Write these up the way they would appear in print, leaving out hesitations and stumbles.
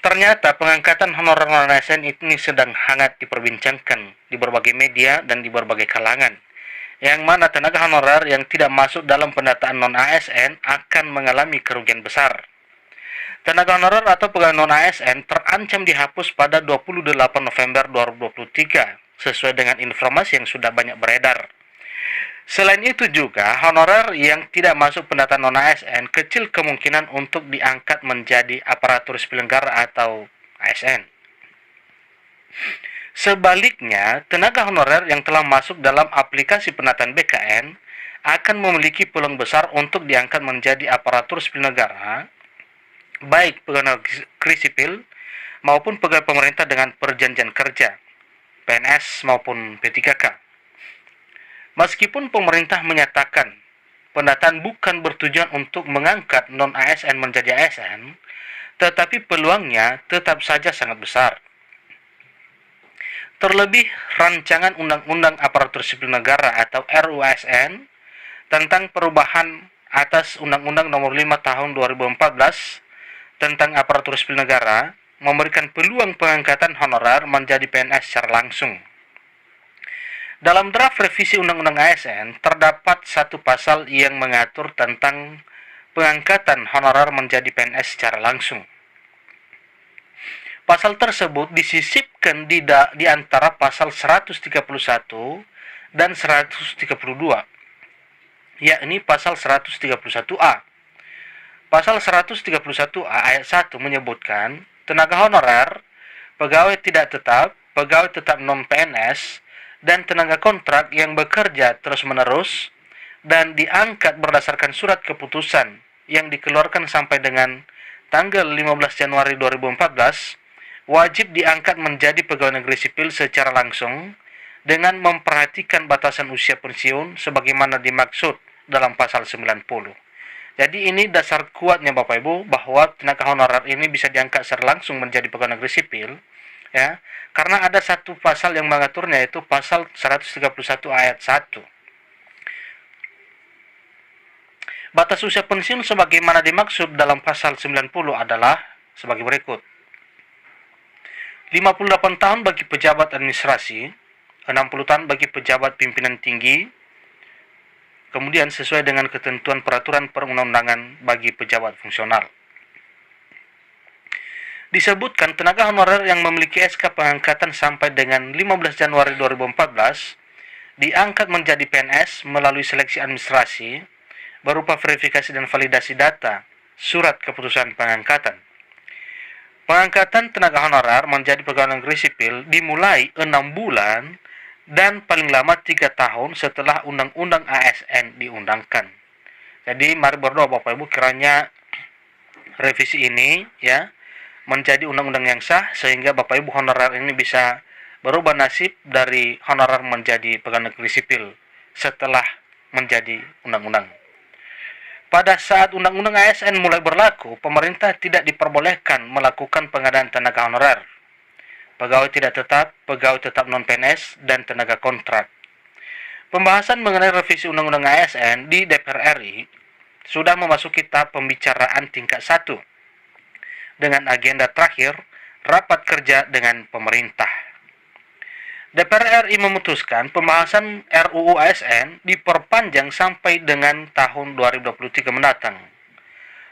Ternyata pengangkatan honorer non-ASN ini sedang hangat diperbincangkan di berbagai media dan di berbagai kalangan, yang mana tenaga honorer yang tidak masuk dalam pendataan non-ASN akan mengalami kerugian besar. Tenaga honorer atau pegawai non-ASN terancam dihapus pada 28 November 2023, sesuai dengan informasi yang sudah banyak beredar. Selain itu juga, honorer yang tidak masuk pendataan non-ASN kecil kemungkinan untuk diangkat menjadi aparatur sipil negara atau ASN. Sebaliknya, tenaga honorer yang telah masuk dalam aplikasi pendataan BKN akan memiliki peluang besar untuk diangkat menjadi aparatur sipil negara, baik pegawai negeri sipil maupun pegawai pemerintah dengan perjanjian kerja, PNS maupun P3K. Meskipun pemerintah menyatakan pendataan bukan bertujuan untuk mengangkat non-ASN menjadi ASN, tetapi peluangnya tetap saja sangat besar. Terlebih, rancangan Undang-Undang Aparatur Sipil Negara atau RUASN tentang perubahan atas Undang-Undang Nomor 5 Tahun 2014 tentang Aparatur Sipil Negara memberikan peluang pengangkatan honorer menjadi PNS secara langsung. Dalam draft revisi Undang-Undang ASN, terdapat satu pasal yang mengatur tentang pengangkatan honorer menjadi PNS secara langsung. Pasal tersebut disisipkan di antara pasal 131 dan 132, yakni pasal 131A. Pasal 131A ayat 1 menyebutkan tenaga honorer, pegawai tidak tetap, pegawai tetap non-PNS, dan tenaga kontrak yang bekerja terus-menerus dan diangkat berdasarkan surat keputusan yang dikeluarkan sampai dengan tanggal 15 Januari 2014 wajib diangkat menjadi pegawai negeri sipil secara langsung dengan memperhatikan batasan usia pensiun sebagaimana dimaksud dalam pasal 90. Jadi ini dasar kuatnya Bapak Ibu bahwa tenaga honorer ini bisa diangkat secara langsung menjadi pegawai negeri sipil, ya, karena ada satu pasal yang mengaturnya, yaitu pasal 131 ayat 1. Batas usia pensiun sebagaimana dimaksud dalam pasal 90 adalah sebagai berikut. 58 tahun bagi pejabat administrasi, 60 tahun bagi pejabat pimpinan tinggi, kemudian sesuai dengan ketentuan peraturan perundang-undangan bagi pejabat fungsional. Disebutkan tenaga honorer yang memiliki SK pengangkatan sampai dengan 15 Januari 2014 diangkat menjadi PNS melalui seleksi administrasi berupa verifikasi dan validasi data surat keputusan pengangkatan. Pengangkatan tenaga honorer menjadi pegawai negeri sipil dimulai 6 bulan dan paling lama 3 tahun setelah Undang-Undang ASN diundangkan. Jadi mari berdoa Bapak Ibu kiranya revisi ini ya menjadi undang-undang yang sah sehingga Bapak Ibu honorer ini bisa berubah nasib dari honorer menjadi pegawai negeri sipil setelah menjadi undang-undang. Pada saat undang-undang ASN mulai berlaku, pemerintah tidak diperbolehkan melakukan pengadaan tenaga honorer, pegawai tidak tetap, pegawai tetap non-PNS, dan tenaga kontrak. Pembahasan mengenai revisi undang-undang ASN di DPR RI sudah memasuki tahap pembicaraan tingkat 1 dengan agenda terakhir rapat kerja dengan pemerintah. DPR RI memutuskan pembahasan RUU ASN diperpanjang sampai dengan tahun 2023 mendatang.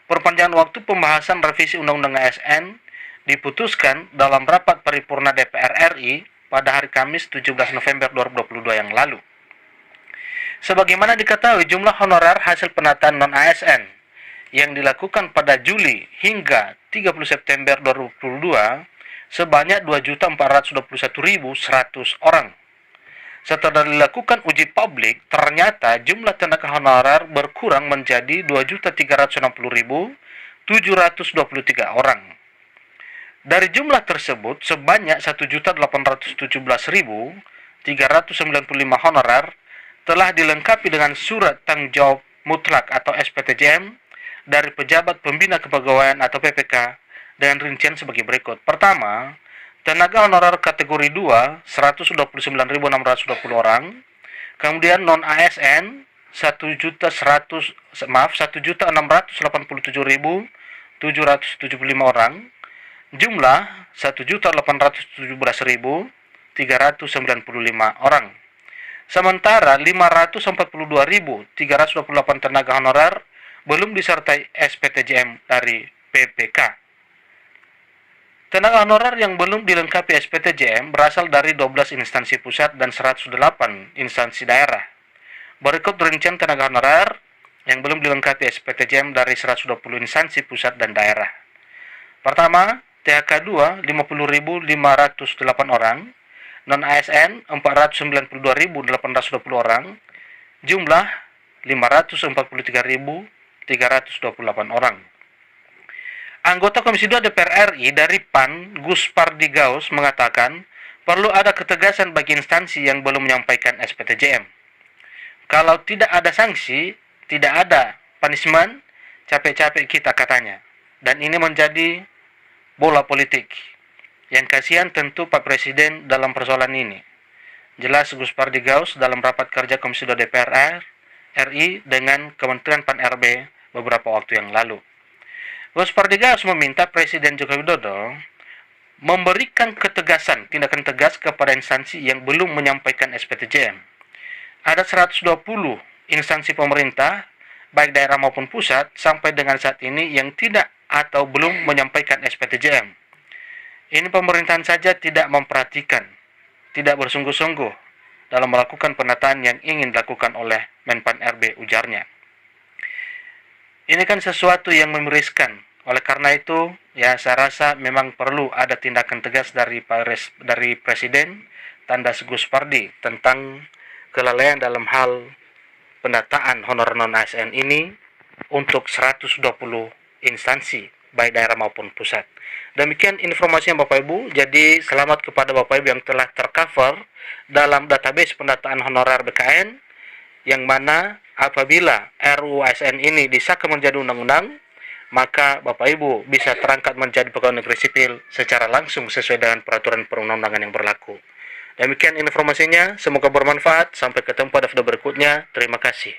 Perpanjangan waktu pembahasan revisi Undang-Undang ASN diputuskan dalam rapat paripurna DPR RI pada hari Kamis 17 November 2022 yang lalu. Sebagaimana diketahui, jumlah honorer hasil penataan non-ASN yang dilakukan pada Juli hingga 30 September 2022 sebanyak 2.421.100 orang. Setelah dilakukan uji publik, ternyata jumlah tenaga honorer berkurang menjadi 2.360.723 orang. Dari jumlah tersebut, sebanyak 1.817.395 honorer telah dilengkapi dengan surat tanggung jawab mutlak atau SPTJM dari pejabat pembina kepegawaian atau PPK dengan rincian sebagai berikut. Pertama, tenaga honorer kategori 2 129.620 orang, kemudian non ASN 1.687.775 orang, jumlah 1.817.395 orang. Sementara 542.328 tenaga honorer belum disertai SPTJM dari PPK. Tenaga honorer yang belum dilengkapi SPTJM berasal dari 12 instansi pusat dan 108 instansi daerah. Berikut rincian tenaga honorer yang belum dilengkapi SPTJM dari 120 instansi pusat dan daerah. Pertama, THK 2 50.508 orang, non-ASN 492.820 orang, jumlah 543.328 orang. Anggota Komisi 2 DPR RI dari PAN, Gus Pardi Gaus, mengatakan perlu ada ketegasan bagi instansi yang belum menyampaikan SPTJM. Kalau tidak ada sanksi, tidak ada punishment, capek-capek kita, katanya. Dan ini menjadi bola politik. Yang kasihan tentu Pak Presiden dalam persoalan ini. Jelas Gus Pardi Gaus dalam rapat kerja Komisi 2 DPR RI dengan Kementerian Pan-RB beberapa waktu yang lalu. Gus Pardi Gaus meminta Presiden Joko Widodo memberikan ketegasan, tindakan tegas kepada instansi yang belum menyampaikan SPTJM. Ada 120 instansi pemerintah, baik daerah maupun pusat, sampai dengan saat ini yang tidak atau belum menyampaikan SPTJM. Ini pemerintahan saja tidak memperhatikan, tidak bersungguh-sungguh dalam melakukan penataan yang ingin dilakukan oleh Menpan RB, ujarnya. Ini kan sesuatu yang memiriskan. Oleh karena itu, ya saya rasa memang perlu ada tindakan tegas dari Presiden tanda Gus Pardi tentang kelalaian dalam hal pendataan honor non-ASN ini untuk 120 instansi, baik daerah maupun pusat. Demikian informasinya Bapak Ibu. Jadi selamat kepada Bapak Ibu yang telah tercover dalam database pendataan honorer BKN, yang mana apabila RUU ASN ini disahkan menjadi undang-undang, maka Bapak Ibu bisa terangkat menjadi pegawai negeri sipil secara langsung sesuai dengan peraturan perundang-undangan yang berlaku. Demikian informasinya, semoga bermanfaat. Sampai ketemu pada video berikutnya. Terima kasih.